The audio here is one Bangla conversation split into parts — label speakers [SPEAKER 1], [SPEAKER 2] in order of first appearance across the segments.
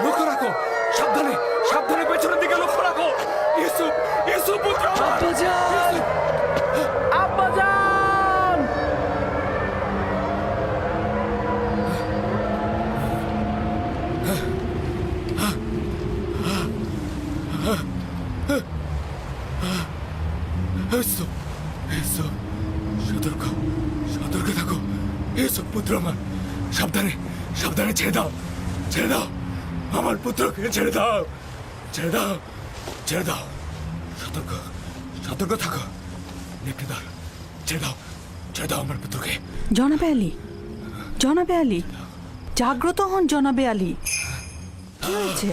[SPEAKER 1] লক্ষ্য রাখো, সাবধানে সাবধানে পেছনের দিকে লক্ষ্য রাখো। ইউসুফ, ইউসুফ পুত্র আমার।
[SPEAKER 2] আব্বাজান, আব্বাজান!
[SPEAKER 1] ইউসুফ, ইউসুফ, সতর্ক সতর্ক থাকো। ইউসুফ পুত্র আমার, সাবধানে সাবধানে ছেড়ে দাও, ছেড়ে দাও আমার পুত্রকে, ছেড়ে দাও, ছেড়ে দাও, ছেড়ে দাও। সতর্ক সতর্ক থাকো। নেকড়েদার, ছেড়ে দাও, ছেড়ে দাও আমার পুত্রকে।
[SPEAKER 3] জনাবে আলী, জনাবে আলী, জাগ্রত হন জনাবে আলী। কি হয়েছে,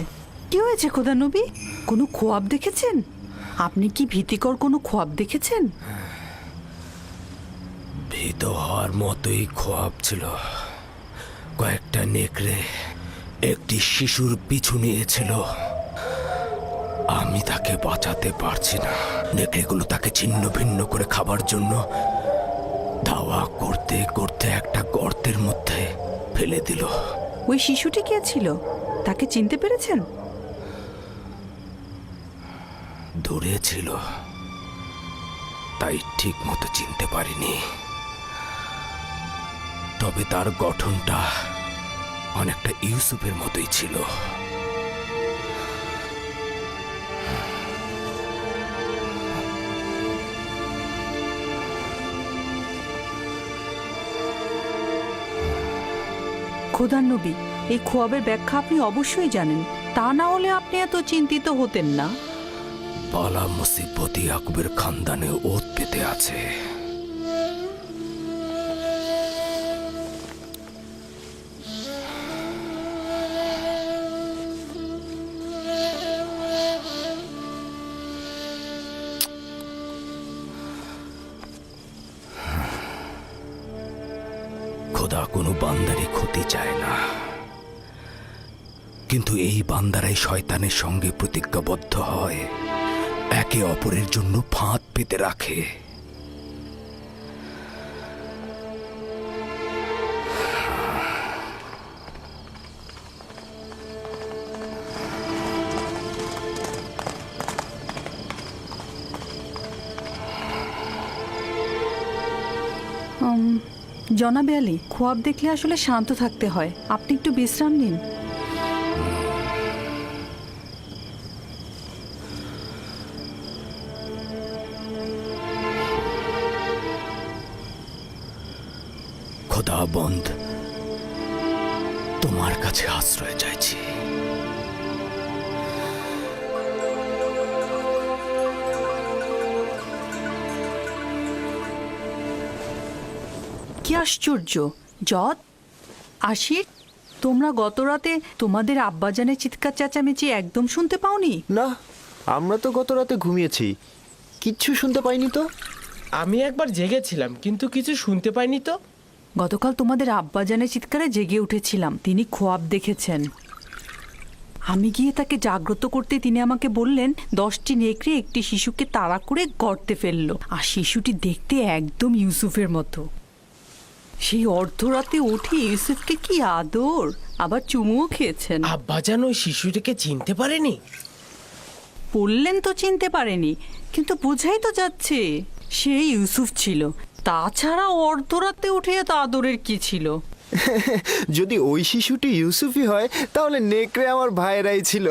[SPEAKER 3] কি হয়েছে খোদা নবী? কোনো খোয়াব দেখেছেন? আপনি কি ভীতিকর কোনো খোয়াব দেখেছেন?
[SPEAKER 1] ভীত হওয়ার মতোই খোয়াব ছিল। কয়েকটা নেকড়ে একটি শিশুর পিছু নিয়েছিল। আমি তাকে বাঁচাতে পারছি না। নেকড়েগুলো তাকে ছিন্ন ভিন্ন করে খাবার জন্য ধাওয়া করতে করতে একটা গর্তের মধ্যে ফেলে দিল।
[SPEAKER 3] ওই শিশুটি কে ছিল? তাকে চিনতে পেরেছেন?
[SPEAKER 1] দূরে ছিল, তাই ঠিক মতো চিনতে পারিনি। তবে তার গঠনটা অনেকটা ইউসুফের মতোই ছিল।
[SPEAKER 3] খোদার নবী, এই খোয়াবের ব্যাখ্যা আপনি অবশ্যই জানেন, তা না হলে আপনি এত চিন্তিত হতেন না।
[SPEAKER 1] বালা মুসিবত ইয়াকুবের খানদানে ওত পেতে আছে। খোদা কোনো বান্দারই ক্ষতি চায় না, কিন্তু এই বান্দারাই শয়তানের সঙ্গে প্রতিজ্ঞাবদ্ধ হয়, একে অপরের জন্য ফাঁদ পেতে রাখে।
[SPEAKER 3] জনাবে আলী, খোয়াব দেখলে আসলে শান্ত থাকতে হয়। আপনি একটু বিশ্রাম নিন।
[SPEAKER 1] খোদাবন্দ, তোমার কাছে আশ্রয় চাইছি।
[SPEAKER 3] কি আশ্চর্য! যত আশির, তোমরা গত রাতে তোমাদের আব্বাজানের চিৎকার চেঁচামেচি একদম শুনতে পাওনি?
[SPEAKER 2] না, আমরা তো গত রাতে ঘুমিয়েছি, কিচ্ছু শুনতে পাইনি তো।
[SPEAKER 4] আমি একবার জেগেছিলাম, কিন্তু কিছু শুনতে পাইনি তো।
[SPEAKER 3] গতকাল তোমাদের আব্বাজানের চিৎকারে জেগে উঠেছিলাম। তিনি খোয়াব দেখেছেন। আমি গিয়ে তাকে জাগ্রত করতে তিনি আমাকে বললেন 10টি নেকড়ে একটি শিশুকে তাড়া করে গর্তে ফেললো, আর শিশুটি দেখতে একদম ইউসুফের মতো। সেই অর্ধরাতে উঠে ইউসুফকে কি আদর, আবার চুমুও খেয়েছেন।
[SPEAKER 4] আব্বাজান ওই শিশুটিকে চিনতে পারেনি?
[SPEAKER 3] বললেন তো চিনতে পারেনি, কিন্তু বোঝাই তো যাচ্ছে সে ইউসুফ ছিল। তাছাড়া অর্ধরাতে উঠে এত আদরের কি ছিল?
[SPEAKER 2] যদি ওই শিশুটি ইউসুফই হয়, তাহলে নেকড়ে আমার ভাইয়েরাই ছিল।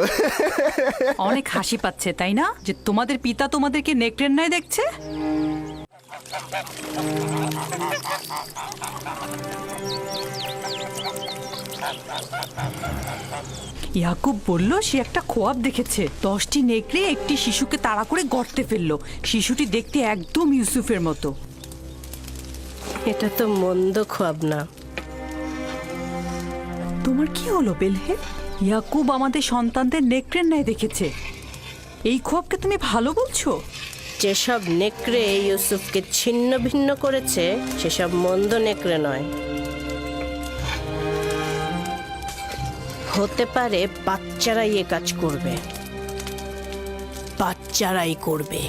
[SPEAKER 3] অনেক হাসি পাচ্ছে তাই না, যে তোমাদের পিতা তোমাদেরকে নেকড়ের ন্যায় দেখছে? ইয়াকুব বলল সে একটা খোয়াব দেখেছে, 10টি নেকড়ে একটি শিশুকে তাড়া করে গর্তে ফেললো। শিশুটি দেখতে একদম ইউসুফের মতো।
[SPEAKER 5] এটা তো মন্দ খোয়াব না।
[SPEAKER 3] তোমার কি হলো বেলহে? ইয়াকুব আমাদের সন্তানদের নেকড়ের ন্যায় দেখেছে, এই খোয়াবকে তুমি ভালো বলছো?
[SPEAKER 5] যেসব নেকড়ে ইউসুফকে ছিন্ন ভিন্ন করেছে সেসব মন্দ নেকড়ে নয়। হতে পারে বাচ্চারাই এ কাজ করবে, বাচ্চারাই করবে।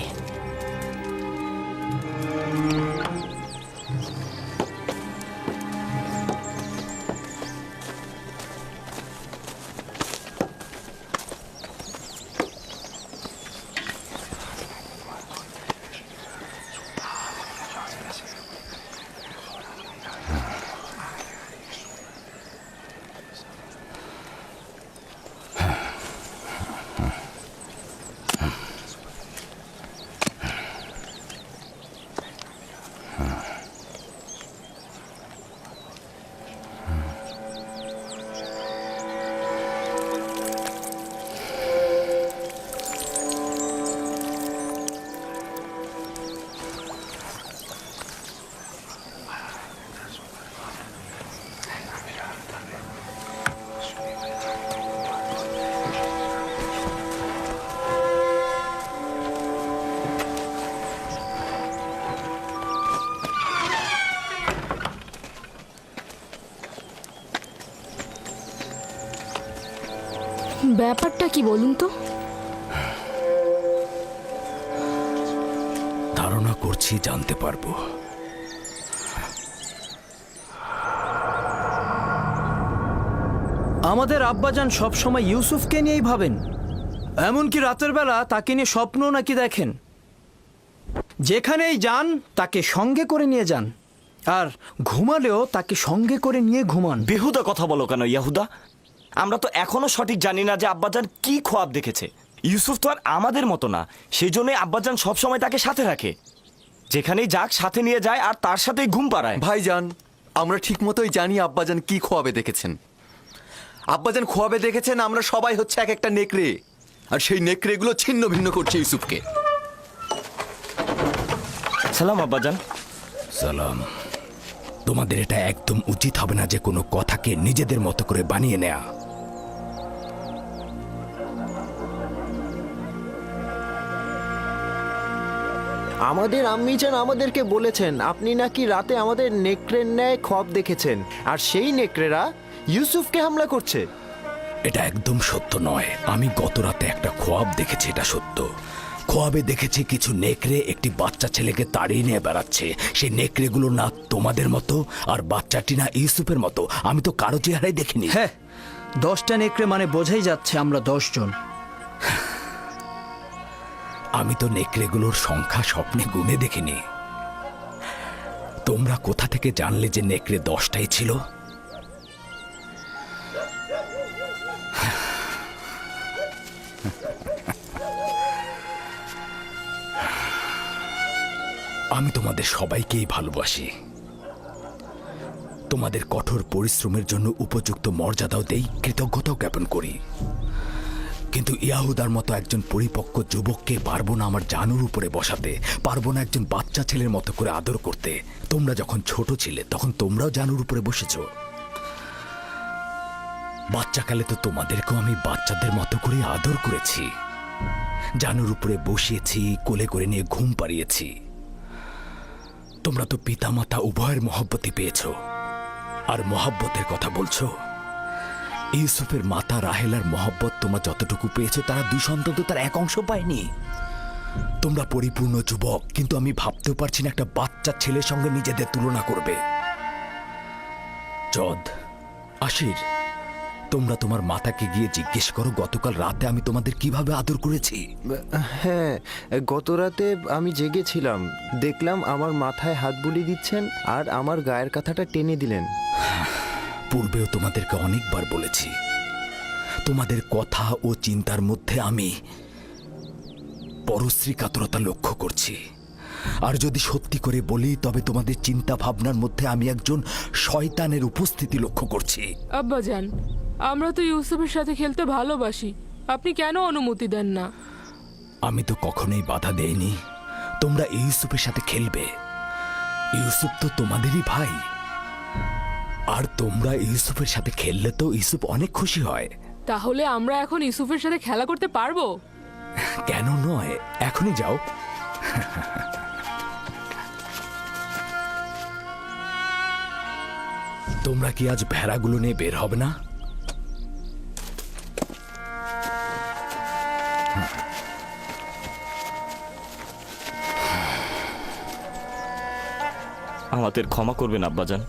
[SPEAKER 6] ব্যাপারটা কি বলুন তো?
[SPEAKER 1] ধারণা করছি জানতে পারবো।
[SPEAKER 7] আমাদের আব্বাজান সবসময় ইউসুফকে নিয়েই ভাবেন, এমনকি রাতের বেলা তাকে নিয়ে স্বপ্ন নাকি দেখেন। যেখানেই যান তাকে সঙ্গে করে নিয়ে যান, আর ঘুমালেও তাকে সঙ্গে করে নিয়ে ঘুমান।
[SPEAKER 8] বেহুদা কথা বলো কেন ইয়াহুদা? আমরা তো এখনো সঠিক জানি না যে আব্বাজান কি খোয়াব দেখেছে। ইউসুফ তো আর আমাদের মতো না, সেই জন্যই আব্বাজান সবসময় তাকে সাথে রাখে। যেখানেই যাক সাথে নিয়ে যায় আর তার সাথেই ঘুম পাড়ায়।
[SPEAKER 9] ভাইজান, আমরা ঠিক মতোই জানি আব্বাজান কি খোয়াবে দেখেছেন। আব্বাজান খোয়াবে দেখেছেন আমরা সবাই হচ্ছে এক একটা নেকড়ে, আর সেই নেকড়েগুলো ছিন্ন ভিন্ন করছে ইউসুফকে।
[SPEAKER 8] সালাম আব্বাজান।
[SPEAKER 1] সালাম। তোমাদের এটা একদম উচিত হবে না যে কোনো কথাকে নিজেদের মতো করে বানিয়ে নেয়া।
[SPEAKER 2] আমাদের আম্মিজান আমাদেরকে বলেছেন আপনি নাকি রাতে আমাদের নেকড়ের ন্যায় খোয়াব দেখেছেন, আর সেই নেকড়েরা ইউসুফকে হামলা করছে।
[SPEAKER 1] এটা একদম সত্য নয়। আমি গত রাতে একটা খোয়াব দেখেছি, এটা সত্য। খোয়াবে দেখেছি কিছু নেকড়ে একটি বাচ্চা ছেলেকে তাড়িয়ে নিয়ে বেড়াচ্ছে। সেই নেকড়েগুলো না তোমাদের মতো, আর বাচ্চাটি না ইউসুফের মতো। আমি তো কারো চেহারাই দেখিনি।
[SPEAKER 7] হ্যাঁ, 10টা নেকড়ে মানে বোঝাই যাচ্ছে আমরা 10 জন।
[SPEAKER 1] আমি তো নেকড়েগুলোর সংখ্যা স্বপ্নে গুনে দেখিনি। তোমরা কোথা থেকে জানলে যে নেকড়ে 10টাই ছিল? আমি তোমাদের সবাইকেই ভালোবাসি। তোমাদের কঠোর পরিশ্রমের জন্য উপযুক্ত মর্যাদাও দেই, কৃতজ্ঞতাও জ্ঞাপন করি। কিন্তু ইয়াহুদার মতো একজন পরিপক্ক যুবককে পারবো না আমার জানুর উপরে বসাতে, পারবো না একজন বাচ্চা ছেলের মতো করে আদর করতে। তোমরা যখন ছোট ছিলে তখন তোমরাও জানুর উপরে বসেছ। বাচ্চাকালে তো তোমাদেরকেও আমি বাচ্চাদের মতো করে আদর করেছি, জানুর উপরে বসিয়েছি, কোলে করে নিয়ে ঘুম পাড়িয়েছি। তোমরা তো পিতামাতা উভয়ের মহব্বতই পেয়েছ। আর মহব্বতের কথা বলছো? ইউসুফের মাতা রাহেলার মহব্বত তোমরা যতটুকু পেয়েছো, তারা 2 সন্তান তো তার এক অংশ পায়নি। তোমরা পরিপূর্ণ যুবক, কিন্তু আমি ভাবতেও পারছি না একটা বাচ্চা ছেলের সঙ্গে নিজেদের তুলনা করবে। জদ, আশির, তোমরা তোমার মাতাকে গিয়ে জিজ্ঞেস করো গতকাল রাতে আমি তোমাদের কিভাবে আদর করেছি।
[SPEAKER 2] হ্যাঁ, গত রাতে আমি জেগেছিলাম, দেখলাম আমার মাথায় হাত বুলিয়ে দিচ্ছেন আর আমার গায়ের কাঁথাটা টেনে দিলেন।
[SPEAKER 1] পূর্বেও তোমাদেরকে অনেকবার বলেছি, তোমাদের কথা ও চিন্তার মধ্যে আমি পরশ্রী কাতরতা লক্ষ্য করছি। আর যদি সত্যি করে বলি, তবে তোমাদের চিন্তা ভাবনার মধ্যে আমি একজন শয়তানের উপস্থিতি লক্ষ্য করছি।
[SPEAKER 6] আব্বাজান, আমরা তো ইউসুফের সাথে খেলতে ভালোবাসি, আপনি কেন অনুমতি দেন না?
[SPEAKER 1] আমি তো কখনোই বাধা দেইনি তোমরা ইউসুফের সাথে খেলবে। ইউসুফ তো তোমাদেরই ভাই, আর তোমরা ইউসুফের সাথে খেললে তো ইউসুফ অনেক খুশি হয়।
[SPEAKER 6] তাহলে আমরা এখন ইউসুফের সাথে খেলা করতে পারবো?
[SPEAKER 1] কেন নয়, এখনই যাও। তোমরা কি আজ ভেড়াগুলো নিয়ে বের হবে না?
[SPEAKER 8] আমাদের ক্ষমা করবেন আব্বাজান।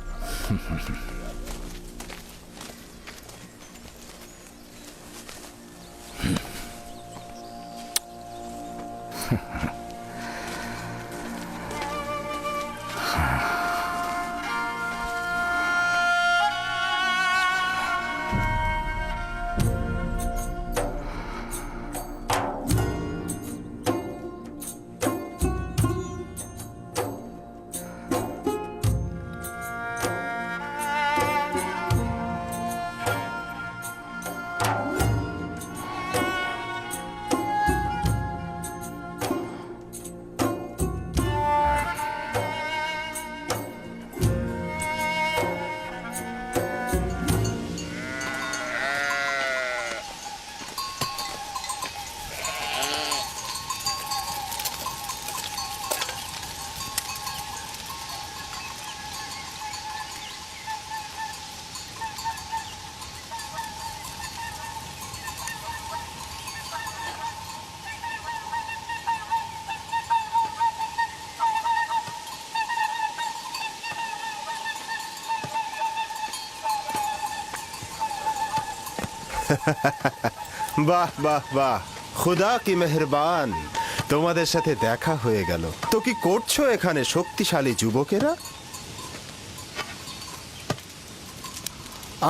[SPEAKER 10] বাহ বাহ বাহ, খুদা কি মেহেরবান, তোমাদের সাথে দেখা হয়ে গেল। তো কি করছো এখানে শক্তিশালী যুবকেরা?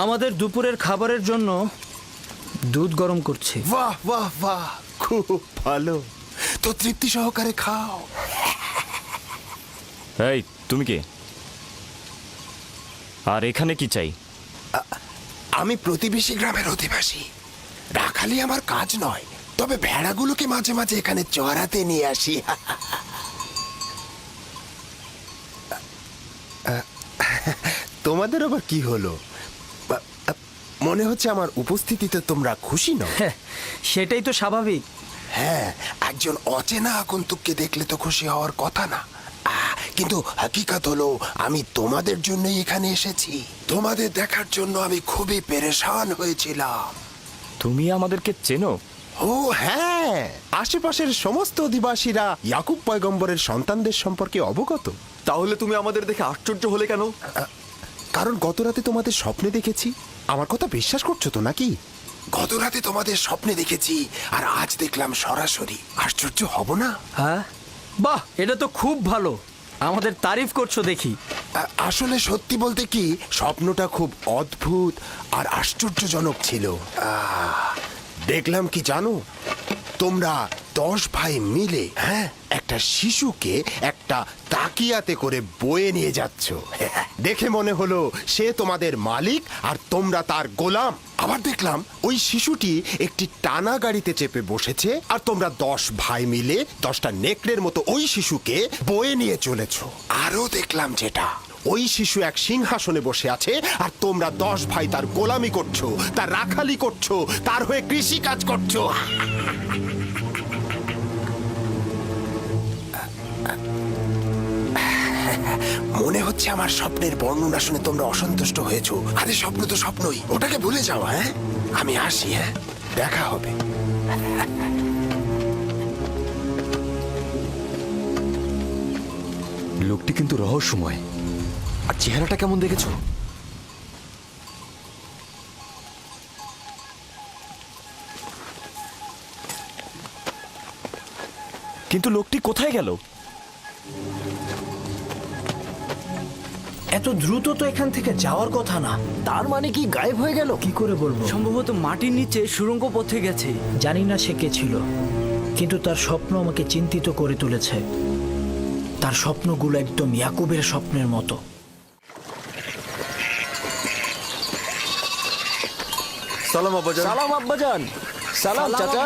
[SPEAKER 7] আমাদের দুপুরের খাবারের জন্য দুধ গরম করছি।
[SPEAKER 10] বাহ বাহ বাহ, খুব ভালো। তো তৃপ্তি সহকারে খাও।
[SPEAKER 8] এই তুমি কে? আর এখানে কি চাই?
[SPEAKER 11] আমি প্রতিবেশী গ্রামের অধিবাসী। রাখালি আমার কাজ নয়, তবে ভেড়াগুলোকে মাঝে মাঝে এখানে চড়াতে নিয়ে আসি।
[SPEAKER 10] তোমাদের আবার কি হলো? মনে হচ্ছে আমার উপস্থিতিতে তোমরা খুশি নও।
[SPEAKER 7] হ্যাঁ, সেটাই তো স্বাভাবিক।
[SPEAKER 11] হ্যাঁ, একজন অচেনা আগন্তুককে দেখলে তো খুশি হওয়ার কথা না। কিন্তু হাকিকাত হলো আমি তোমাদের জন্যই এখানে এসেছি। তোমাদের দেখার জন্য আমি খুবই পেরেশান হয়েছিলাম।
[SPEAKER 8] তুমি আমাদেরকে চেনো?
[SPEAKER 10] ও হ্যাঁ, আশেপাশের সমস্ত অধিবাসীরা ইয়াকুব পয়গম্বরের সন্তানদের সম্পর্কে অবগত।
[SPEAKER 9] তাহলে তুমি আমাদের দেখে আশ্চর্য হলে কেন?
[SPEAKER 10] কারণ গত রাতে তোমাদের স্বপ্নে দেখেছি। আমার কথা বিশ্বাস করছো তো নাকি?
[SPEAKER 11] গত রাতে তোমাদের স্বপ্নে দেখেছি, আর আজ দেখলাম সরাসরি। আশ্চর্য হব না?
[SPEAKER 7] হ্যাঁ, বাহ, এটা তো খুব ভালো। আমাদের তারিফ করছো দেখি।
[SPEAKER 11] আসলে সত্যি বলতে কি,
[SPEAKER 10] স্বপ্নটা খুব অদ্ভুত আর আশ্চর্যজনক ছিল। দেখলাম কি জানো, তোমরা 10 ভাই মিলে একটা শিশুকে একটা তাকিয়াতে করে বয়ে নিয়ে যাচ্ছ। দেখে মনে হলো সে তোমাদের মালিক আর তোমরা তার গোলাম। আবার দেখলাম ওই শিশুটি একটি টানা গাড়িতে চেপে বসেছে, আর তোমরা 10 ভাই মিলে 10টা নেকড়ের মতো ওই শিশুকে বয়ে নিয়ে চলেছ।
[SPEAKER 11] আরও দেখলাম যেটা,
[SPEAKER 10] ওই শিশু এক সিংহাসনে বসে আছে, আর তোমরা 10 ভাই তার গোলামি করছো, তার রাখালি করছো, তার হয়ে কৃষি কাজ করছো।
[SPEAKER 11] মনে হচ্ছে আমার স্বপ্নের বর্ণনা শুনে তোমরা অসন্তুষ্ট হয়েছো। আরে স্বপ্ন তো স্বপ্নই, ওটাকে ভুলে যাও। হ্যাঁ, আমি আসি। হ্যাঁ, দেখা হবে।
[SPEAKER 9] লোকটি কিন্তু রহস্যময়। আর চেহারাটা কেমন দেখেছো?
[SPEAKER 8] কিন্তু লোকটি কোথায় গেল?
[SPEAKER 7] এত দ্রুত তো এখান থেকে যাওয়ার কথা না।
[SPEAKER 2] তার মানে কি গায়েব হয়ে গেল?
[SPEAKER 7] কি করে বলবো? সম্ভবত মাটির নিচে সুড়ঙ্গ পথে গেছে। জানি না সে কে ছিল, কিন্তু তার স্বপ্ন আমাকে চিন্তিত করে তুলেছে। তার স্বপ্নগুলো একদম ইয়াকুবের স্বপ্নের মতো।
[SPEAKER 9] সালাম আব্বাজান।
[SPEAKER 2] সালাম আব্বাজান। সালাম চাচা।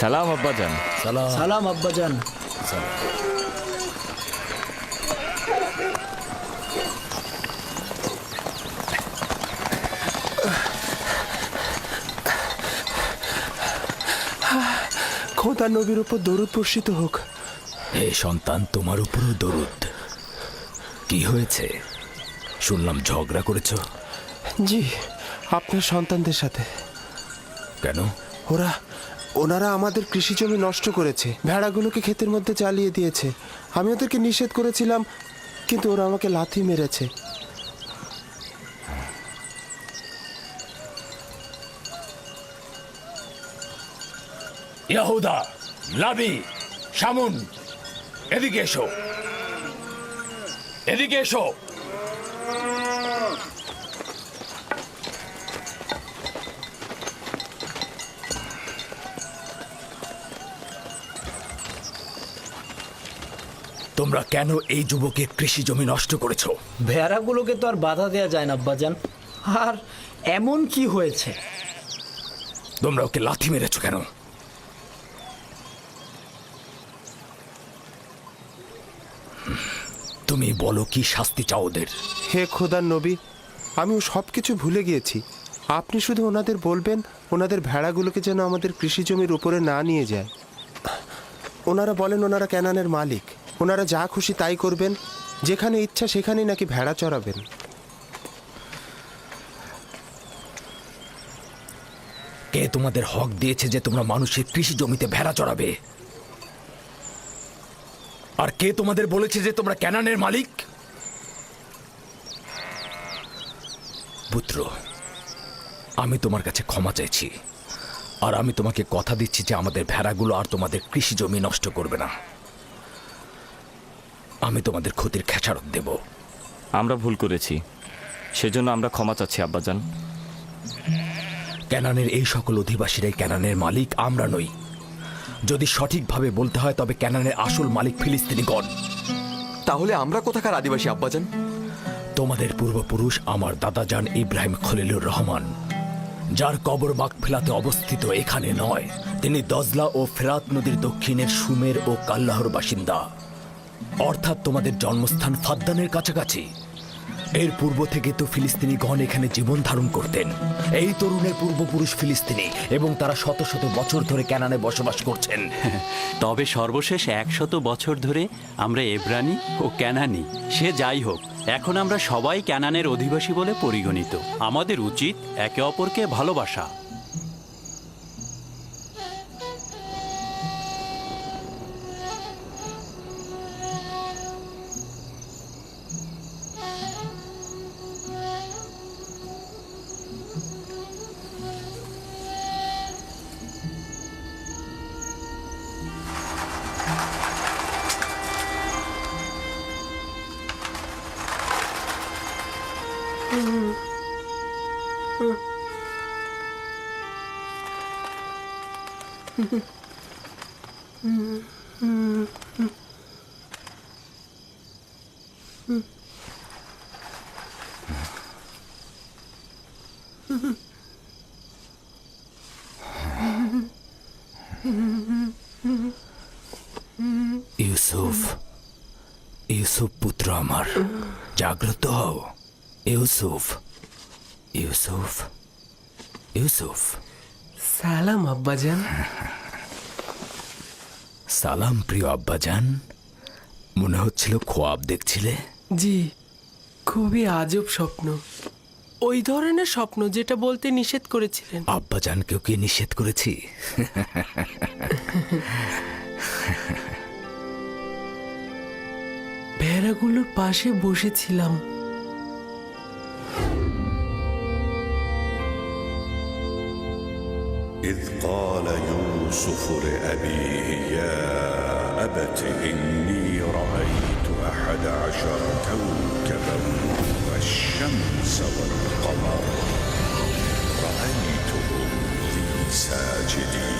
[SPEAKER 8] সালাম আব্বাজান।
[SPEAKER 7] সালাম আব্বাজান।
[SPEAKER 10] খোদা নবীর উপর দরুদ বর্ষিত হোক।
[SPEAKER 1] হে সন্তান, তোমার উপরও দরুদ। কি হয়েছে? শুনলাম ঝগড়া করেছ।
[SPEAKER 10] জি, আপনার সন্তানদের সাথে।
[SPEAKER 1] কেন?
[SPEAKER 10] ওনারা আমাদের কৃষি জমি নষ্ট করেছে, ভেড়াগুলোকে ক্ষেতের মধ্যে চালিয়ে দিয়েছে। আমি ওদেরকে নিষেধ করেছিলাম, কিন্তু ওরা আমাকে লাথি মেরেছে।
[SPEAKER 1] ইয়াহুদা, লাবি, শামুন, এদিকে এসো, এদিকে এসো। তোমরা কেন এই যুবকের কৃষি জমি নষ্ট করেছো?
[SPEAKER 7] ভেড়াগুলোকে তো আর বাধা দেওয়া যায় না আব্বাজান। আর এমন কি হয়েছে?
[SPEAKER 1] তোমরা ওকে লাথি মেরেছো কেন? তুমি বলো, কি শাস্তি চাও ওদের?
[SPEAKER 10] হে খোদার নবী, আমি সব কিছু ভুলে গিয়েছি। আপনি শুধু ওনাদের বলবেন ওনাদের ভেড়াগুলোকে যেন আমাদের কৃষি জমির উপরে না নিয়ে যায়। ওনারা বলেন ওনারা ক্যানানের মালিক, ওনারা যা খুশি তাই করবেন, যেখানে ইচ্ছা সেখানেই নাকি ভেড়া চড়াবেন।
[SPEAKER 1] কে তোমাদের হক দিয়েছে যে তোমরা মানুষের কৃষি জমিতে ভেড়া চড়াবে? আর কে তোমাদের বলেছে যে তোমরা ক্যানানের মালিক? পুত্র, আমি তোমার কাছে ক্ষমা চাইছি, আর আমি তোমাকে কথা দিচ্ছি যে আমাদের ভেড়াগুলো আর তোমাদের কৃষি জমি নষ্ট করবে না। আমি তোমাদের ক্ষতির খেসারত দেব।
[SPEAKER 8] আমরা ভুল করেছি, সেজন্য আমরা ক্ষমা চাচ্ছি আব্বাজান।
[SPEAKER 1] ক্যানানের এই সকল অধিবাসীরাই ক্যানানের মালিক, আমরা নই। যদি সঠিকভাবে বলতে হয় তবে ক্যানানের আসল মালিক ফিলিস্তিনিগণ।
[SPEAKER 9] তাহলে আমরা কোথাকার আদিবাসী আব্বাজান?
[SPEAKER 1] তোমাদের পূর্বপুরুষ আমার দাদাজান ইব্রাহিম খলিলুর রহমান, যার কবর মাকফিলাতে অবস্থিত এখানে নয়। তিনি দজলা ও ফেরাত নদীর দক্ষিণের সুমের ও কাল্লাহর বাসিন্দা, অর্থাৎ তোমাদের জন্মস্থান ফাদ্দানের কাছাকাছি। এর পূর্ব থেকে তো ফিলিস্তিনিগণ এখানে জীবন ধারণ করতেন। এই তরুণের পূর্বপুরুষ ফিলিস্তিনি এবং তারা শত শত বছর ধরে ক্যানানে বসবাস করছেন।
[SPEAKER 12] তবে সর্বশেষ 100 বছর ধরে আমরা এব্রানি ও ক্যানানি। সে যাই হোক, এখন আমরা সবাই ক্যানানের অধিবাসী বলে পরিগণিত। আমাদের উচিত একে অপরকে ভালোবাসা।
[SPEAKER 1] ইউসুফ, ইউসুফ পুত্র আমার, জাগ্রত হও। ইউসুফ, ইউসুফ, ইউসুফ।
[SPEAKER 4] সালাম আব্বাজান।
[SPEAKER 1] সালাম প্রিয় আব্বাজান। মনে হচ্ছিল খোয়াব দেখছিলে।
[SPEAKER 4] জি, খুবই আজব স্বপ্ন। ওই ধরনের স্বপ্ন যেটা বলতে নিষেধ করেছিলেন।
[SPEAKER 1] আব্বাজানকেও কি নিষেধ করেছি?
[SPEAKER 4] ভেড়াগুলোর পাশে বসেছিলাম।
[SPEAKER 13] إذ قال يوسف لأبيه يا أبت إني رأيت 11 كوكبا والشمس والقمر رأيتهم لي ساجدين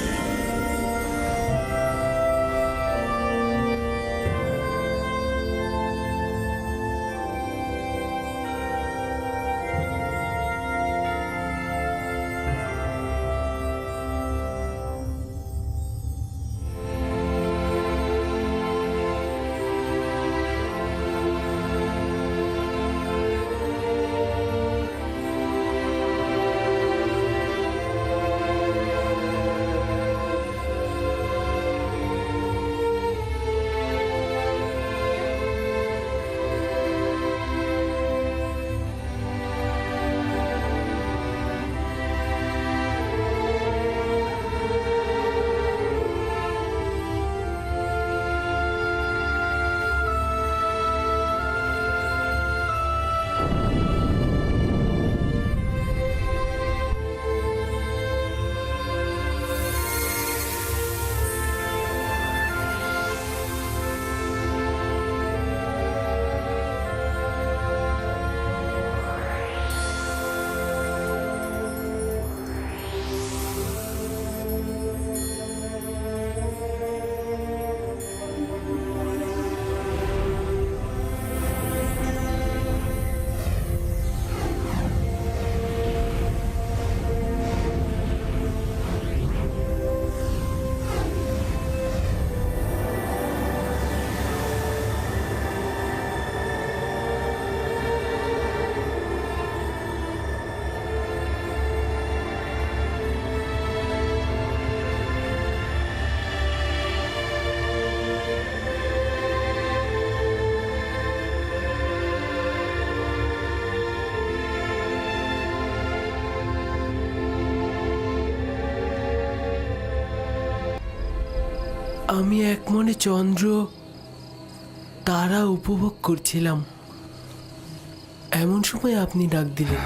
[SPEAKER 4] আমি এক মনে চন্দ্র তারা উপভোগ করছিলাম। এমন সময় আপনি ডাক দিলেন।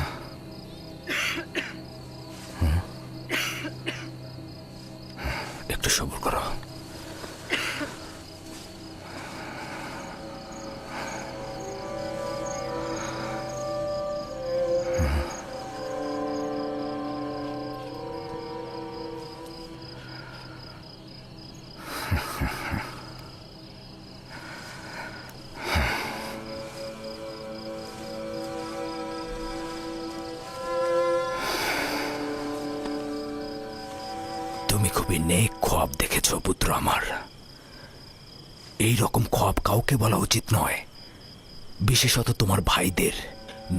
[SPEAKER 11] সবর করো। তুমি খুবই নেক খোয়াব দেখেছ পুত্র আমার। এই রকম খোয়াব কাউকে বলা উচিত নয়, বিশেষত তোমার ভাইদের।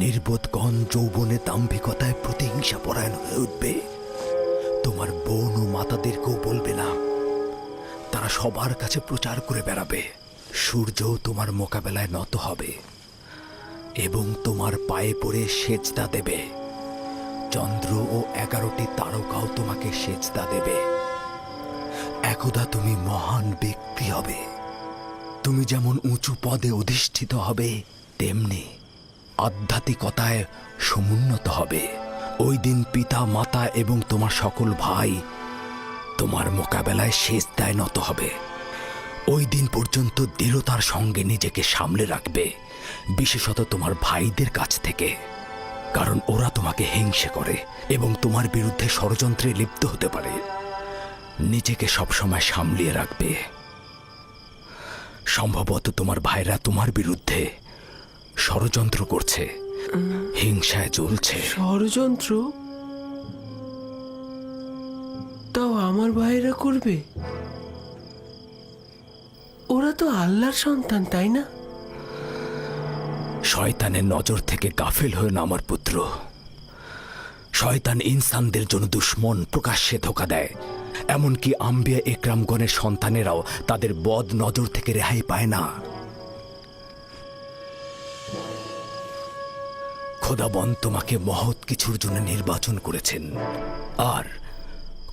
[SPEAKER 11] নির্বোধগণ যৌবনে দাম্ভিকতায় প্রতিহিংসা পরায়ণ হয়ে উঠবে। তোমার বোন ও মাতাদেরকেও বলবে না, তারা সবার কাছে প্রচার করে বেড়াবে। সূর্যও তোমার মোকাবেলায় নত হবে এবং তোমার পায়ে পড়ে সেজদা দেবে। চন্দ্র ও 11টি তারকাও তোমাকে সেজদা দেবে। একদা তুমি মহান ব্যক্তি হবে। তুমি যেমন উঁচু পদে অধিষ্ঠিত হবে, তেমনি আধ্যাত্মিকতায় সমুন্নত হবে। ওই দিন পিতা মাতা এবং তোমার সকল ভাই তোমার মোকাবেলায় সেজদায় নত হবে। ওই দিন পর্যন্ত দৃঢ়তার সঙ্গে নিজেকে সামলে রাখবে, বিশেষত তোমার ভাইদের কাছ থেকে, কারণ ওরা তোমাকে হিংসে করে এবং তোমার বিরুদ্ধে ষড়যন্ত্রে লিপ্ত হতে পারে। নিজেকে সবসময় সামলিয়ে রাখবে। সম্ভবত তোমার ভাইরা তোমার বিরুদ্ধে ষড়যন্ত্র করছে, হিংসায় জ্বলছে।
[SPEAKER 4] ষড়যন্ত্র? তাও আমার ভাইরা করবে? ওরা তো আল্লাহর সন্তান, তাই না?
[SPEAKER 11] শয়তানের নজর থেকে গাফিল হয়ে না আমার পুত্র। শয়তান ইনসানদের জন্য দুশ্মন, প্রকাশ্যে ধোঁকা দেয়। এমনকি আম্বিয়া একরামগণের সন্তানেরাও তাদের বদ নজর থেকে রেহাই পায় না। খোদাবন তোমাকে মহৎ কিছুর জন্য নির্বাচন করেছেন, আর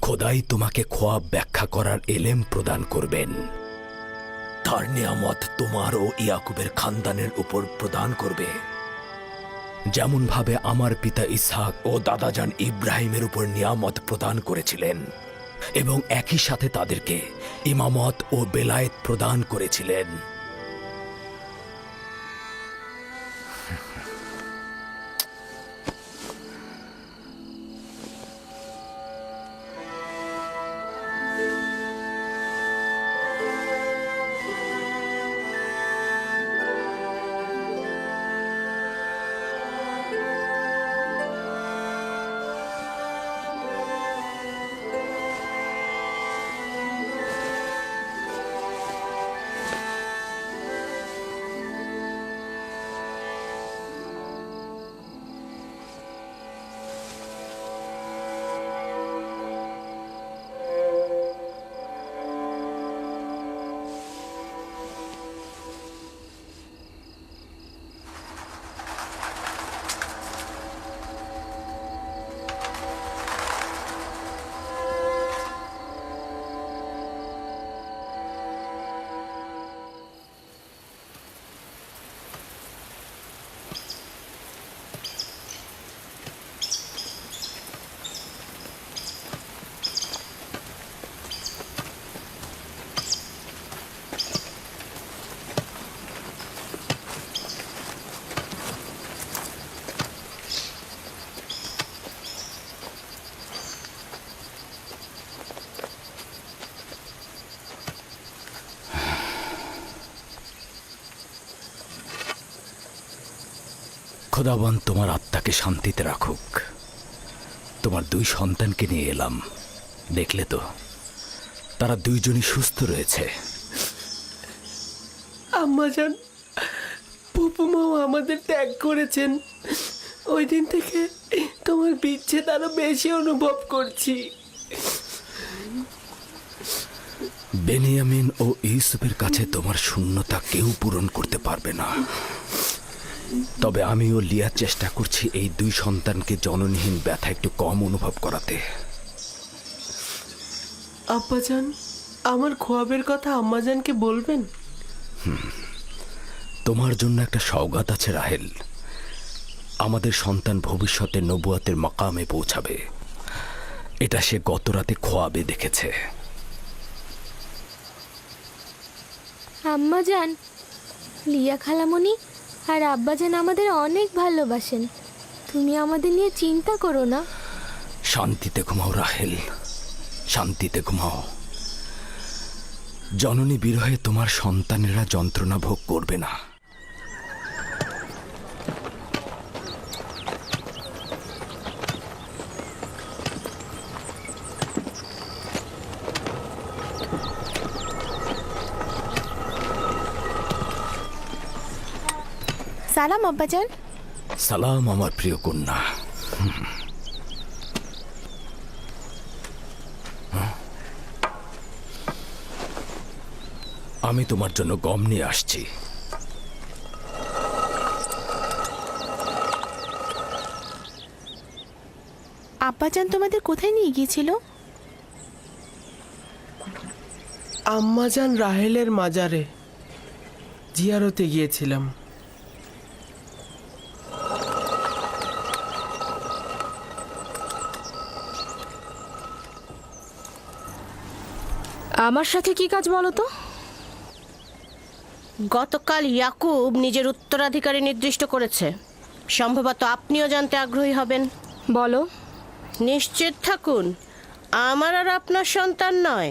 [SPEAKER 11] খোদাই তোমাকে খোয়াব ব্যাখ্যা করার এলেম প্রদান করবেন। তার নিয়ামত তোমার ও ইয়াকুবের খানদানের উপর প্রদান করবে, যেমন ভাবে আমার পিতা ইসহাক ও দাদাজান ইব্রাহিমের উপর নিয়ামত প্রদান করেছিলেন এবং একই সাথে তাদেরকে ইমামত ও বেলায়েত প্রদান করেছিলেন। খোদাবন তোমার আত্মাকে শান্তিতে রাখুক। তোমার দুই সন্তানকে নিয়ে এলাম, দেখলে তো তারা দুইজনই সুস্থ রয়েছে।
[SPEAKER 4] আম্মাজান, ফুপুমাও আমাদের ত্যাগ করেছেন। ওই দিন থেকে তোমার বিচ্ছেদ আরো বেশি অনুভব করছি।
[SPEAKER 11] বেনিয়ামিন ও ইউসুফের কাছে তোমার শূন্যতা কেউ পূরণ করতে পারবে না। তবে আমিও লিয়ার চেষ্টা করছি এই দুই সন্তানকে জননীহীন ব্যথা একটু কম অনুভব করাতে।
[SPEAKER 4] আব্বাজান, আমার খোয়াবের কথা আম্মাজানকে বলবেন?
[SPEAKER 11] তোমার জন্য একটা সওগাত আছে রাহেল। আমাদের সন্তান ভবিষ্যতে নবুয়াতের মাকামে পৌঁছাবে, এটা সে গত রাতে খোয়াবে দেখেছে।
[SPEAKER 14] আম্মা জান, লিয়া খালামণি আর আব্বাজান আমাদের অনেক ভালোবাসেন। তুমি আমাদের নিয়ে চিন্তা করো না।
[SPEAKER 1] শান্তিতে ঘুমাও রাহেল, শান্তিতে ঘুমাও। জননী বিরহে তোমার সন্তানেরা যন্ত্রণা ভোগ করবে না।
[SPEAKER 14] সালাম আব্বাজান।
[SPEAKER 1] সালাম আমার প্রিয় কন্যা। আমি তোমার জন্য গম নিয়ে আসছি।
[SPEAKER 14] আব্বাজান তোমাদের কোথায় নিয়ে গিয়েছিল?
[SPEAKER 4] আম্মাজান রাহেলের মাজারে জিয়ারতে গিয়েছিলাম।
[SPEAKER 5] আমার সাথে কি কাজ বলো তো? গতকাল ইয়াকুব নিজের উত্তরাধিকারী নির্দিষ্ট করেছে। সম্ভবত আপনিও জানতে আগ্রহী হবেন।
[SPEAKER 6] বলো।
[SPEAKER 5] নিশ্চিত থাকুন, আমার আর আপনার সন্তান নয়,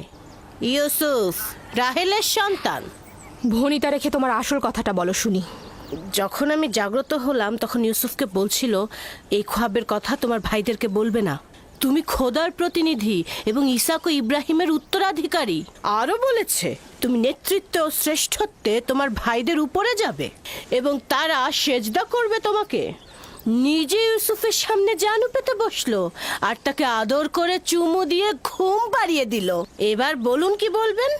[SPEAKER 5] ইউসুফ রাহেলের সন্তান।
[SPEAKER 6] ভনিতা রেখে তোমার আসল কথাটা বলো শুনি।
[SPEAKER 5] যখন আমি জাগ্রত হলাম তখন ইউসুফকে বলছিল, এই খ্বাবের কথা তোমার ভাইদেরকে বলবে না। তুমি খোদার প্রতিনিধি এবং ইসাক ও ইব্রাহিমের উত্তরাধিকারী। আরও বলেছে তুমি নেতৃত্বে ও শ্রেষ্ঠত্বে তোমার ভাইদের উপরে যাবে এবং তারা সেজদা করবে তোমাকে। নিজে ইউসুফের সামনে জানু পেতে বসলো আর তাকে আদর করে চুমু দিয়ে ঘুম পাড়িয়ে দিল। এবার বলুন কি বলবেন?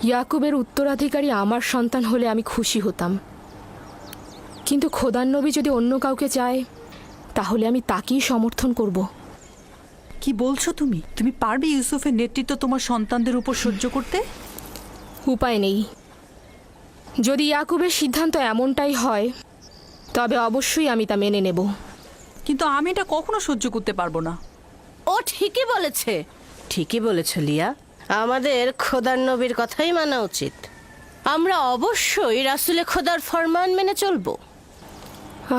[SPEAKER 6] ইয়াকুবের উত্তরাধিকারী আমার সন্তান হলে আমি খুশি হতাম, কিন্তু খোদার নবী যদি অন্য কাউকে চায় তাহলে আমি তাকেই সমর্থন করব।
[SPEAKER 3] কি বলছো তুমি? তুমি পারবে ইউসুফের নেতৃত্ব তোমার সন্তানদের উপর সহ্য করতে?
[SPEAKER 6] উপায় নেই। যদি ইয়াকুবের সিদ্ধান্ত এমনটাই হয় তবে অবশ্যই আমি তা মেনে নেব।
[SPEAKER 3] কিন্তু আমি এটা কখনো সহ্য করতে পারবো না।
[SPEAKER 5] ও ঠিকই বলেছে, ঠিকই বলেছে লিয়া। আমাদের খোদার নবীর কথাই মানা উচিত। আমরা অবশ্যই রাসূলে খোদার ফরমান মেনে চলব।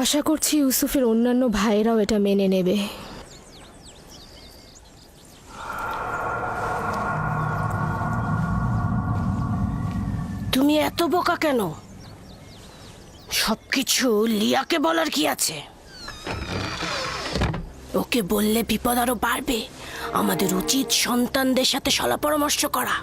[SPEAKER 6] আশা করছি ইউসুফের অন্যান্য ভাইয়েরাও এটা মেনে নেবে।
[SPEAKER 5] তুমি এত বোকা কেন? সবকিছু লিয়াকে বলার কি আছে? ওকে বললে বিপদ আরো বাড়বে। আমাদের উচিত সন্তানদের সাথে সলা পরামর্শ করা।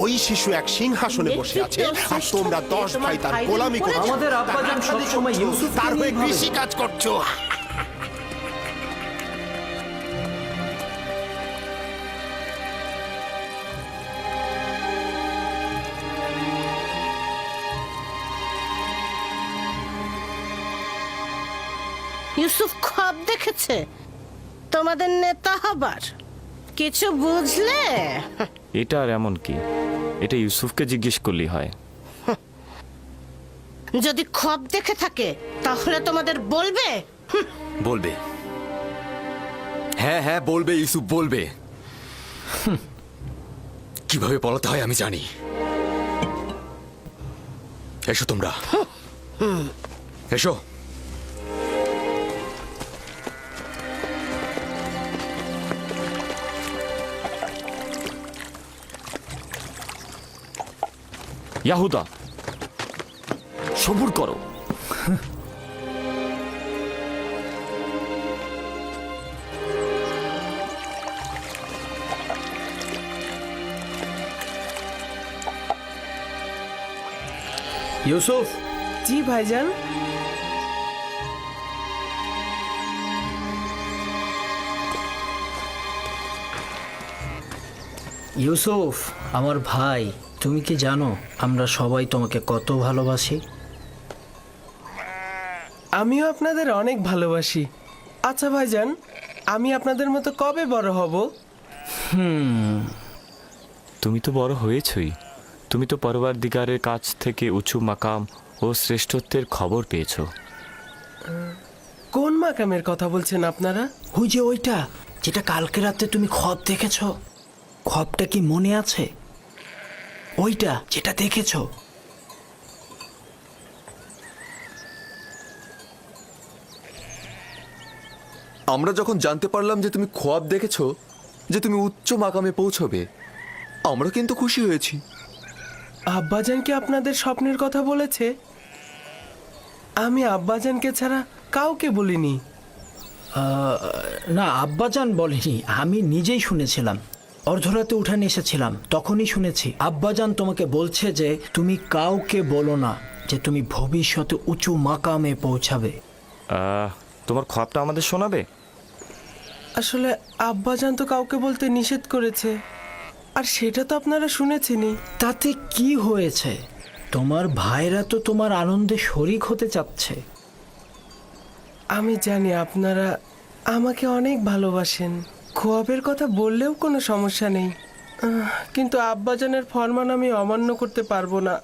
[SPEAKER 10] ওই শিশু এক সিংহাসনে বসে আছে আর তোমরা 10 ভাই তার গোলামি করছো।
[SPEAKER 7] আমাদের আব্বাজান সবসময় ইউসুফকে
[SPEAKER 10] তার হয়ে
[SPEAKER 7] নিয়ে ভাবে।
[SPEAKER 10] কৃষি কাজ করছো।
[SPEAKER 5] ইউসুফ খ্বাব দেখেছে তোমাদের নেতা হবার। কিছু বুঝলে?
[SPEAKER 8] এটা আর এমন কি? এটা ইউসুফকে জিজ্ঞেস করলেই হয়।
[SPEAKER 5] যদি খ্বাব দেখে থাকে তাহলে তোমাদের বলবে।
[SPEAKER 9] বলবে। হ্যাঁ হ্যাঁ বলবে, ইউসুফ বলবে। কিভাবে পড়াতে হয় আমি জানি। এসো তোমরা, এসো।
[SPEAKER 8] ইয়াহুদা, সবুর করো।
[SPEAKER 7] ইউসুফ,
[SPEAKER 4] জি ভাইজান।
[SPEAKER 7] ইউসুফ আমার ভাই, তুমি কি জানো আমরা সবাই তোমাকে কত ভালোবাসি?
[SPEAKER 4] আমিও আপনাদের অনেক ভালোবাসি। আচ্ছা ভাইজান, আমি আপনাদের মতো কবে বড় হব?
[SPEAKER 8] তুমি তো বড় হয়েছই। তুমি তো পরওয়ারদিগারের কাছ থেকে উঁচু মাকাম ও শ্রেষ্ঠত্বের খবর পেয়েছো।
[SPEAKER 4] কোন মাকামের কথা বলছেন আপনারা?
[SPEAKER 7] ওই যে ওইটা, যেটা কালকে রাতে তুমি খব দেখেছো। খবটা কি মনে আছে? ওইটা যেটা দেখেছো।
[SPEAKER 9] আমরা যখন জানতে পারলাম যে তুমি খোয়াব দেখেছো, যে তুমি উচ্চ মাকামে পৌঁছবে, আমরা কিন্তু খুশি হয়েছি।
[SPEAKER 4] আব্বাজান কি আপনাদের স্বপ্নের কথা বলেছে? আমি আব্বাজানকে ছাড়া কাউকে বলিনি।
[SPEAKER 7] না, আব্বাজান বলেনি, আমি নিজেই শুনেছিলাম। অর্ধরাতে উঠানে এসেছিলাম, তখনই শুনেছি আব্বাজান তোমাকে বলছে যে তুমি কাউকে বলো না যে তুমি ভবিষ্যতে উঁচু মাকামে পৌঁছাবে।
[SPEAKER 8] তোমার খবরটা আমাদের শোনাবে?
[SPEAKER 4] আসলে আব্বাজান তো কাউকে বলতে নিষেধ করেছে, আর সেটা তো আপনারা শুনেছেনই।
[SPEAKER 7] তাতে কি হয়েছে? তোমার ভাইরা তো তোমার আনন্দে শরিক হতে চাচ্ছে।
[SPEAKER 4] আমি জানি আপনারা আমাকে অনেক ভালোবাসেন, খোয়াবের কথা বললেও কোনো সমস্যা নেই। কিন্তু আব্বাজানের ফরমান আমি অমান্য করতে পারবো না।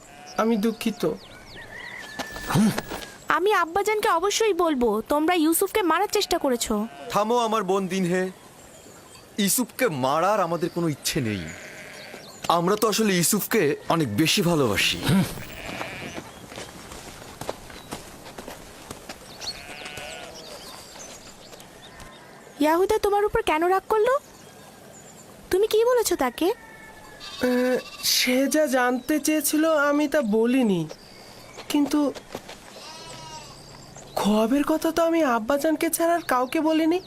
[SPEAKER 4] আমি দুঃখিত।
[SPEAKER 14] আমি আব্বাজানকে অবশ্যই বলবো তোমরা ইউসুফকে মারার চেষ্টা করেছো।
[SPEAKER 9] থামো আমার বোন দিনহে, ইউসুফকে মারার আমাদের কোনো ইচ্ছে নেই। আমরা তো আসলে ইউসুফকে অনেক বেশি ভালোবাসি।
[SPEAKER 14] ইয়াহুদা তোমার উপর কেন রাগ করলো? তুমি কি বলেছো তাকে?
[SPEAKER 4] সে যা জানতে চেয়েছিল আমি তা বলিনি, কিন্তু খোয়াবের কথা তো আমি আব্বাজানকে ছাড়া আর কাউকে বলিনি।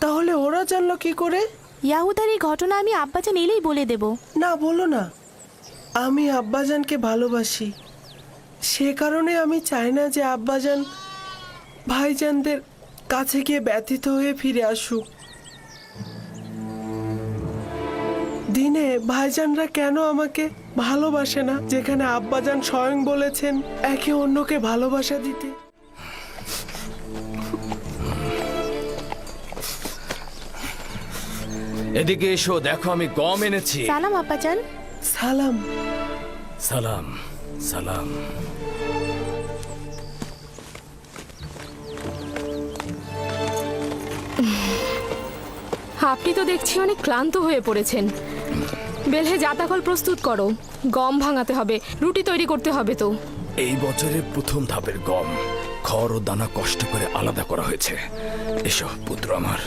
[SPEAKER 4] তাহলে ওরা জানলো কি করে?
[SPEAKER 14] ইয়াহুদার এই ঘটনা আমি আব্বাজান এলেই বলে দেব।
[SPEAKER 4] না, বলো না। আমি আব্বাজানকে ভালোবাসি, সে কারণে আমি চাই না যে আব্বাজান ভাইজানদের কাছে গিয়ে ব্যথিত হয়ে ফিরে আসুক। দিনে ভাইজানরা কেন আমাকে ভালোবাসে না, যেখানে আব্বাজান স্বয়ং বলেছেন একে অন্যকে ভালোবাসা দিতে?
[SPEAKER 1] এদিকে এসো, দেখো আমি গম এনেছি।
[SPEAKER 14] সালাম আব্বাজান।
[SPEAKER 4] সালাম।
[SPEAKER 1] সালাম সালাম।
[SPEAKER 6] আপনি তো দেখছি অনেক ক্লান্ত হয়ে পড়েছেন। বেলহে জাতাকল প্রস্তুত করো, গম ভাঙাতে হবে, রুটি তৈরি করতে হবে। তো
[SPEAKER 1] এই বছরের প্রথম ধাপের গম খড় ও দানা কষ্ট করে আলাদা করা হয়েছে। এসো পুত্র আমার।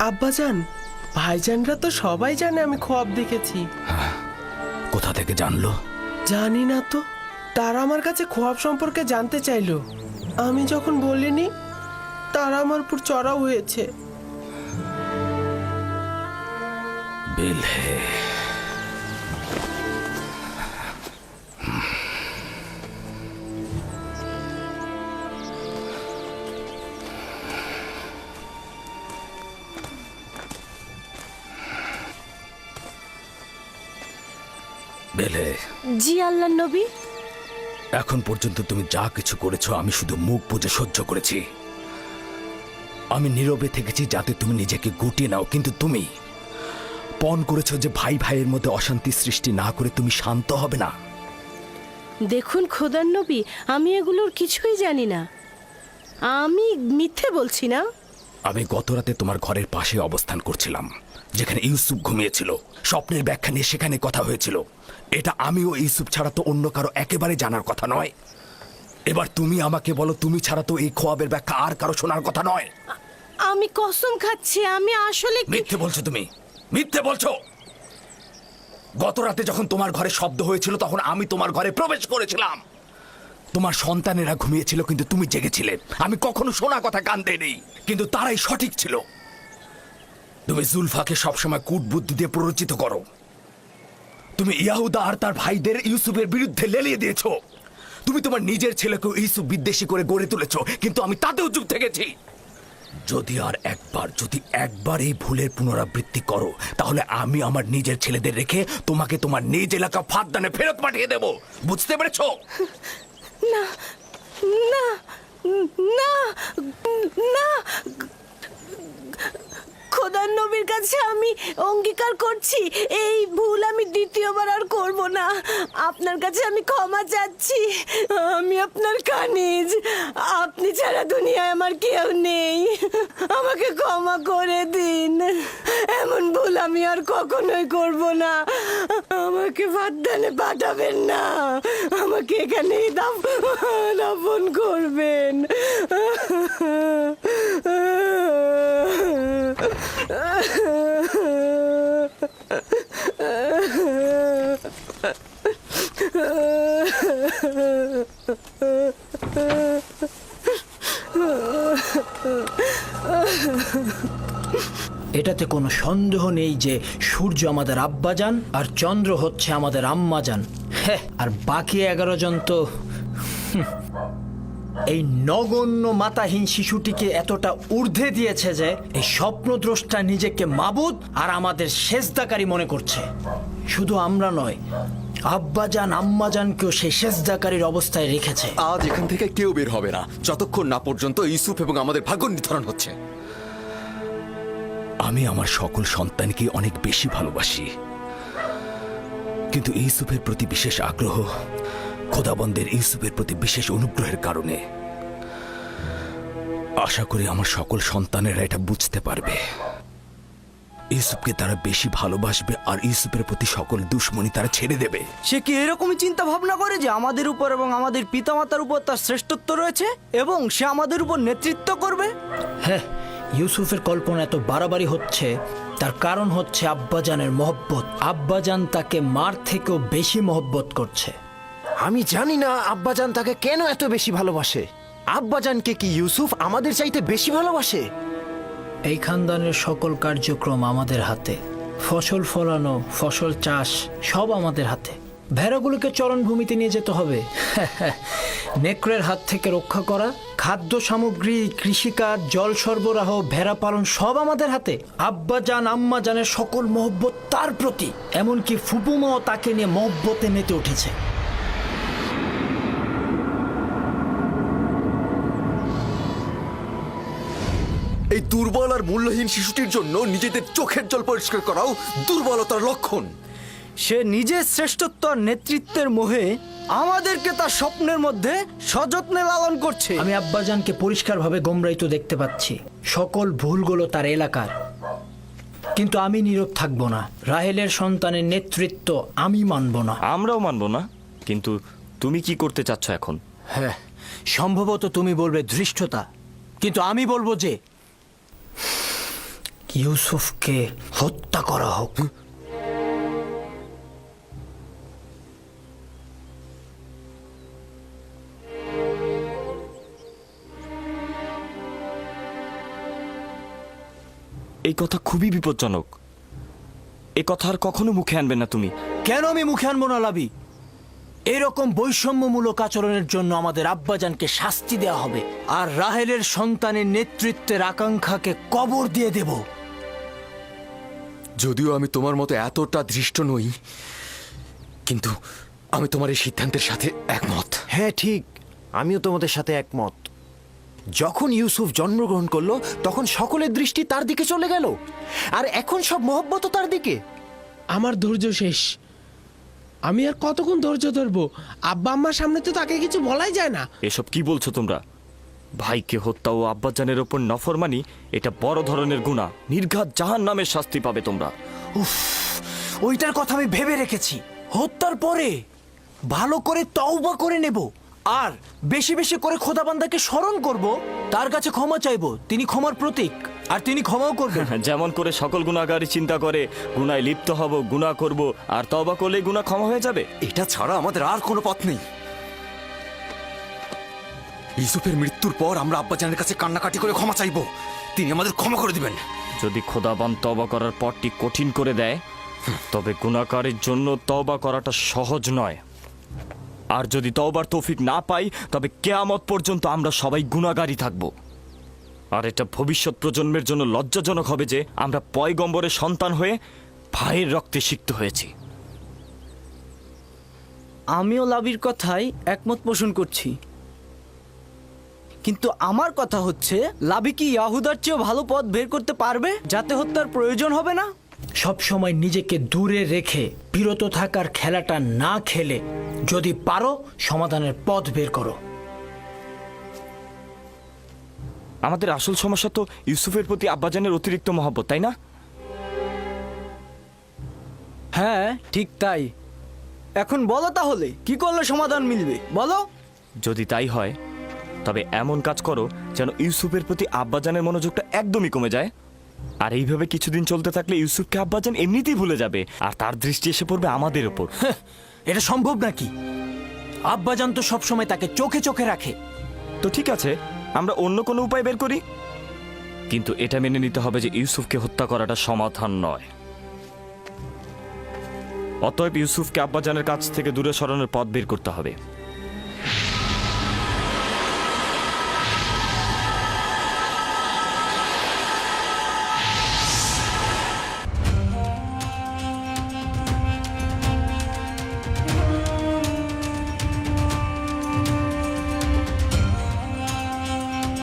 [SPEAKER 4] আব্বাজান, ভাইজানরা তো সবাই জানে আমি খোয়াব দেখেছি।
[SPEAKER 1] কোথা থেকে জানলো?
[SPEAKER 4] জানি না তো, তারা আমার কাছে খোয়াব সম্পর্কে জানতে চাইলো। আমি যখন বলিনি, তারা আমার উপর চড়াও হয়েছে।
[SPEAKER 1] বেলহে, বেলহে,
[SPEAKER 5] জি আল্লাহর নবী।
[SPEAKER 1] এখন পর্যন্ত তুমি যা কিছু করেছো আমি শুধু মুখ বুজে সহ্য করেছি। আমি নীরবে থেকেছি যাতে তুমি নিজেকে গুটিয়ে নাও, কিন্তু তুমি পণ করেছো যে ভাই ভাইয়ের মধ্যে অশান্তি সৃষ্টি না করে তুমি শান্ত হবে না।
[SPEAKER 5] দেখুন খোদার নবী, আমি এগুলোর কিছুই জানি না। আমি মিথ্যে বলছি না।
[SPEAKER 1] আমি গত রাতে তোমার ঘরের পাশে অবস্থান করছিলাম, যেখানে ইউসুফ ঘুমিয়েছিল। স্বপ্নের ব্যাখ্যা নিয়ে সেখানে কথা হয়েছিল। এটা আমি ও ইউসুফ ছাড়া তো অন্য কারো একেবারে জানার কথা নয়। এবার তুমি আমাকে বলো, তুমি ছাড়া তো এই খোয়াবের ব্যাখ্যা আর কারো শোনার কথা নয়।
[SPEAKER 5] আমি কসম খাচ্ছি, আমি আসলে
[SPEAKER 1] মিথ্যে বলছো তুমি, মিথ্যে বলছো। গত রাতে যখন তোমার ঘরে শব্দ হয়েছিল তখন আমি তোমার ঘরে প্রবেশ করেছিলাম। তোমার সন্তানেরা ঘুমিয়েছিল কিন্তু তুমি জেগেছিলে। আমি কখনো শোনা কথা কান দেইনি, কিন্তু তারাই সঠিক ছিল। তুমি জুলফাকে সবসময় কূটবুদ্ধি দিয়ে প্ররোচিত করো। তুমি ইয়াহুদা আর তার ভাইদের ইউসুফের বিরুদ্ধে লেলিয়ে দিয়েছো। তুমি তোমার নিজের ছেলেকেও ইউসুফ বিদ্বেষী করে গড়ে তুলেছো, কিন্তু আমি তাতেও চুপ থেকেছি। যদি একবার এই ভুলের পুনরাবৃত্তি করো, তাহলে আমি আমার নিজের ছেলেদের রেখে তোমাকে তোমার নিজ এলাকা ফাঁদদানে ফেরত পাঠিয়ে দেব। বুঝতে পেরেছো?
[SPEAKER 5] না না না না, খোদার নবীর কাছে আমি অঙ্গীকার করছি এই ভুল আমি দ্বিতীয়বার আর করব না। আপনার কাছে আমি ক্ষমা চাচ্ছি। আমি আপনার কানিজ, আপনি ছাড়া দুনিয়ায় আমার কেউ নেই। আমাকে ক্ষমা করে দিন। এমন ভুল আমি আর কখনোই করব না। আমাকে ফাঁদদানে পাঠাবেন না, আমাকে এখানেই দাফন করবেন।
[SPEAKER 7] এটাতে কোনো সন্দেহ নেই যে সূর্য আমাদের আব্বাজান আর চন্দ্র হচ্ছে আমাদের আম্মাজান। হ্যাঁ, আর বাকি 11 জন তো এই নগণ্য মাতাহীন শিশুটিকে এতটা ঊর্ধ্বে দিয়েছে যে এই স্বপ্নদ্রষ্টা নিজেকে মাবুদ আর আমাদের সেজদাকারী মনে করছে। শুধু আমরা নয়, আব্বাজান আম্মাজানকেও সেই সেজদাকারীর অবস্থায় রেখেছে।
[SPEAKER 9] আজ এখান থেকে কেউ বের হবে না যতক্ষণ না পর্যন্ত ইউসুফ এবং আমাদের ভাগ্য নির্ধারণ হচ্ছে।
[SPEAKER 1] আমি আমার সকল সন্তানকে অনেক বেশি ভালোবাসি, কিন্তু ইউসুফের প্রতি বিশেষ আগ্রহ খোদাবন্দের ইউসুফের প্রতি বিশেষ অনুগ্রহের কারণে। আশা করি আমার সকল সন্তানেরা এটা বুঝতে পারবে। ইউসুফকে তারা বেশি ভালোবাসবে আর ইউসুফের প্রতি সকল দুশ্মনী তারা ছেড়ে দেবে।
[SPEAKER 7] সে কি এরকমই চিন্তা ভাবনা করে যে আমাদের উপর এবং আমাদের পিতামাতার উপর তার শ্রেষ্ঠত্ব রয়েছে এবং সে আমাদের উপর নেতৃত্ব করবে? হ্যাঁ, ইউসুফের কল্পনা এত বাড়াবাড়ি হচ্ছে, তার কারণ হচ্ছে আব্বাজানের মহব্বত। আব্বাজান তাকে মার থেকেও বেশি মহব্বত করছে।
[SPEAKER 2] আমি জানি না আব্বাজান তাকে কেন এত বেশি ভালোবাসে। আব্বাজানকে কি ইউসুফ আমাদের চাইতে বেশি ভালোবাসে?
[SPEAKER 7] এই খানদানের সকল কার্যক্রম আমাদের হাতে। ফসল ফলানো, ফসল চাষ সব আমাদের হাতে। ভেড়াগুলোকে চরণভূমিতে নিয়ে যেতে হবে, নেকড়ের হাত থেকে রক্ষা করা, খাদ্য সামগ্রী, কৃষিকাজ, জল সরবরাহ, ভেড়া পালন সব আমাদের হাতে। আব্বাজান আম্মাজানের সকল মহব্বত তার প্রতি, এমনকি ফুপুমাও তাকে নিয়ে মহব্বতে মেতে উঠেছে।
[SPEAKER 9] এই দুর্বল আর মূল্যহীন শিশুটির জন্য নিজেদের চোখের জল পরিষ্কার করাও দুর্বলতার লক্ষণ।
[SPEAKER 7] সে নিজের শ্রেষ্ঠত্ব আর নেতৃত্বের মোহে আমাদেরকে তার স্বপ্নের মধ্যে সযত্নে লালন করছে। আমি আব্বাজানকে পরিষ্কারভাবে গোমরাইত দেখতে পাচ্ছি। সকল ভুলগুলো তার এলাকার, কিন্তু আমি নীরব থাকবো না। রাহেলের সন্তানের নেতৃত্ব আমি মানব না।
[SPEAKER 8] আমরাও মানব না, কিন্তু তুমি কি করতে চাচ্ছ এখন?
[SPEAKER 7] হ্যাঁ, সম্ভবত তুমি বলবে ধৃষ্টতা, কিন্তু আমি বলবো যে ইউসুফকে হত্যা করা হোক।
[SPEAKER 8] এই কথা খুবই বিপজ্জনক। এ কথা আর কখনো মুখে আনবে না তুমি।
[SPEAKER 7] কেন আমি মুখে আনবো না লাবি? এরকম বৈষম্যমূলক আচরণের জন্য আমাদের আব্বাজানকে শাস্তি দেওয়া হবে, আর রাহেলের সন্তানের নেতৃত্বের আকাঙ্ক্ষাকে কবর দিয়ে দেব।
[SPEAKER 9] যদিও আমি তোমার মতো এতটা দৃষ্ট নই, কিন্তু আমি তোমার এই সিদ্ধান্তের সাথে একমত।
[SPEAKER 2] হ্যাঁ ঠিক, আমিও তোমাদের সাথে একমত। যখন ইউসুফ জন্মগ্রহণ করলো তখন সকলের দৃষ্টি তার দিকে চলে গেল, আর এখন সব মহব্বত তার দিকে।
[SPEAKER 4] আমার ধৈর্য শেষ। আমি আর কতক্ষণ ধৈর্য ধরবো? আব্বা আম্মার সামনে তো তাকে কিছু বলাই যায় না।
[SPEAKER 8] এসব কি বলছো তোমরা? ভাইকে হত্যা ও আব্বাজানের ওপর নফরমানি এটা বড় ধরনের গুনাহ। নির্ঘাত জাহান্নামের শাস্তি পাবে তোমরা।
[SPEAKER 7] উফ, ওইটার কথা আমি ভেবে রেখেছি। হত্যার পরে ভালো করে তওবা করে নেব, আর বেশি বেশি করে খোদাবান্দাকে স্মরণ করব, তার কাছে ক্ষমা চাইবো। তিনি ক্ষমার প্রতীক, আর তিনি ক্ষমাও করবেন।
[SPEAKER 8] যেমন করে সকল গুনাহগারী চিন্তা করে গুনায় লিপ্ত হব, গুনাহ করব, আর তওবা করলেই গুনাহ ক্ষমা হয়ে যাবে।
[SPEAKER 9] এটা ছাড়া আমাদের আর কোনো পথ নেই। ইউসুফের মৃত্যুর পর আমরা আব্বাজানের কাছে কান্নাকাটি করে ক্ষমা চাইবো, তিনি আমাদের ক্ষমা করে দিবেন।
[SPEAKER 8] যদি খোদাবান তওবা করার পথটি কঠিন করে দেয়, তবে গুনাহগারের জন্য তওবা করাটা সহজ নয়। আর যদি তওবার তৌফিক না পাই তবে কিয়ামত পর্যন্ত আমরা সবাই গুনাহগারই থাকব। আর এটা ভবিষ্যৎ প্রজন্মের জন্য লজ্জাজনক হবে যে আমরা পয়গম্বরের সন্তান হয়ে ভাইয়ের রক্তে সিক্ত হয়েছি।
[SPEAKER 7] আমিও লাবির কথাই একমত পোষণ করছি, কিন্তু আমার কথা হচ্ছে লাবি কি ইয়াহুদার চেয়েও ভালো পথ বের করতে পারবে যাতে হত্যার প্রয়োজন হবে না? সব সময় নিজেকে দূরে রেখে বিরত থাকার খেলাটা না খেলে যদি পারো সমাধানের পথ বের করো।
[SPEAKER 8] আমাদের আসল সমস্যা তো ইউসুফের প্রতি আব্বাজানের অতিরিক্ত মহব্বত, তাই না?
[SPEAKER 7] হ্যাঁ ঠিক তাই। এখন বলো তাহলে কি করলে সমাধান মিলবে, বলো।
[SPEAKER 8] যদি তাই হয় তবে এমন কাজ করো যেন ইউসুফের প্রতি আব্বাজানের মনোযোগটা একদমই কমে যায়। আর এইভাবে কিছুদিন চলতে থাকলে ইউসুফকে আব্বাজান এমনিতেই ভুলে যাবে আর তার দৃষ্টি এসে পড়বে আমাদের ওপর।
[SPEAKER 7] এটা সম্ভব নাকি? আব্বাজান তো সবসময় তাকে চোখে চোখে রাখে।
[SPEAKER 8] তো ঠিক আছে, আমরা অন্য কোনো উপায় বের করি, কিন্তু এটা মেনে নিতে হবে যে ইউসুফকে হত্যা করাটা সমাধান নয়। অতএব ইউসুফকে আব্বাজানের কাছ থেকে দূরে সরানোর পথ বের করতে হবে।